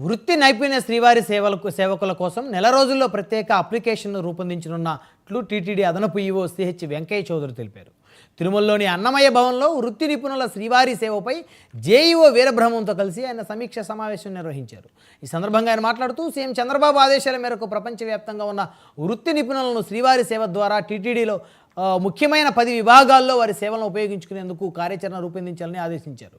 వృత్తి నైపుణ్య శ్రీవారి సేవకుల కోసం నెల రోజుల్లో ప్రత్యేక అప్లికేషన్ను రూపొందించనున్నట్లు టీటీడీ అదనపు ఈవో సిహెచ్ వెంకయ్య చౌదరి తెలిపారు. తిరుమలలోని అన్నమయ్య భవన్లో వృత్తి నిపుణుల శ్రీవారి సేవపై జేఈఓ వీరబ్రహ్మంతో కలిసి ఆయన సమీక్ష సమావేశం నిర్వహించారు. ఈ సందర్భంగా ఆయన మాట్లాడుతూ సీఎం చంద్రబాబు ఆదేశాల మేరకు ప్రపంచవ్యాప్తంగా ఉన్న వృత్తి నిపుణులను శ్రీవారి సేవ ద్వారా టీటీడీలో ముఖ్యమైన 10 విభాగాల్లో వారి సేవలను ఉపయోగించుకునేందుకు కార్యాచరణ రూపొందించాలని ఆదేశించారు.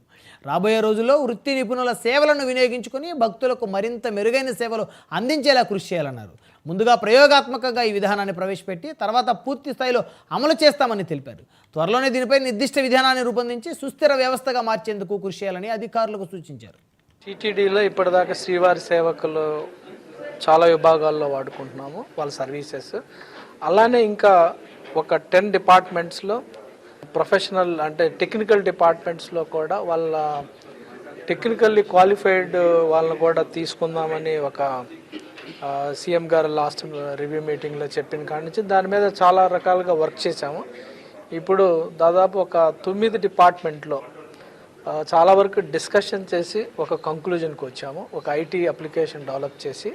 రాబోయే రోజుల్లో వృత్తి నిపుణుల సేవలను వినియోగించుకుని భక్తులకు మరింత మెరుగైన సేవలు అందించేలా కృషి చేయాలన్నారు. ముందుగా ప్రయోగాత్మకంగా ఈ విధానాన్ని ప్రవేశపెట్టి తర్వాత పూర్తి స్థాయిలో అమలు చేస్తామని తెలిపారు. త్వరలోనే దీనిపై నిర్దిష్ట విధానాన్ని రూపొందించి సుస్థిర వ్యవస్థగా మార్చేందుకు కృషి చేయాలని అధికారులకు సూచించారు. టీటీడీలో ఇప్పటిదాకా శ్రీవారి సేవకులు చాలా విభాగాల్లో వాడుకుంటున్నాము వాళ్ళ సర్వీసెస్. అలానే ఇంకా ఒక 10 డిపార్ట్మెంట్స్లో ప్రొఫెషనల్ అంటే టెక్నికల్ డిపార్ట్మెంట్స్లో కూడా వాళ్ళ టెక్నికల్లీ క్వాలిఫైడ్ వాళ్ళని కూడా తీసుకుందామని ఒక సీఎం గారు లాస్ట్ రివ్యూ మీటింగ్లో చెప్పిన కాడి నుంచి దాని మీద చాలా రకాలుగా వర్క్ చేశాము. ఇప్పుడు దాదాపు ఒక 9 డిపార్ట్మెంట్లో చాలా వరకు డిస్కషన్ చేసి ఒక కంక్లూజన్కి వచ్చాము. ఒక ఐటీ అప్లికేషన్ డెవలప్ చేసి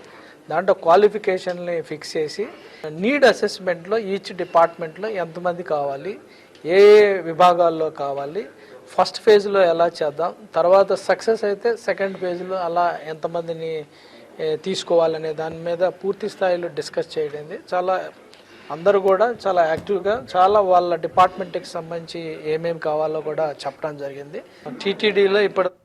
దాంట్లో క్వాలిఫికేషన్ని ఫిక్స్ చేసి నీడ్ అసెస్మెంట్లో ఈచ్ డిపార్ట్మెంట్లో ఎంతమంది కావాలి, ఏ విభాగాల్లో కావాలి, ఫస్ట్ ఫేజ్లో ఎలా చేద్దాం, తర్వాత సక్సెస్ అయితే సెకండ్ ఫేజ్లో అలా ఎంతమందిని తీసుకోవాలనే దాని మీద పూర్తి స్థాయిలో డిస్కస్ చేయడం. చాలా అందరూ కూడా చాలా యాక్టివ్గా చాలా వాళ్ళ డిపార్ట్మెంట్కి సంబంధించి ఏమేమి కావాలో కూడా చెప్పడం జరిగింది. టీటీడీలో ఇప్పుడు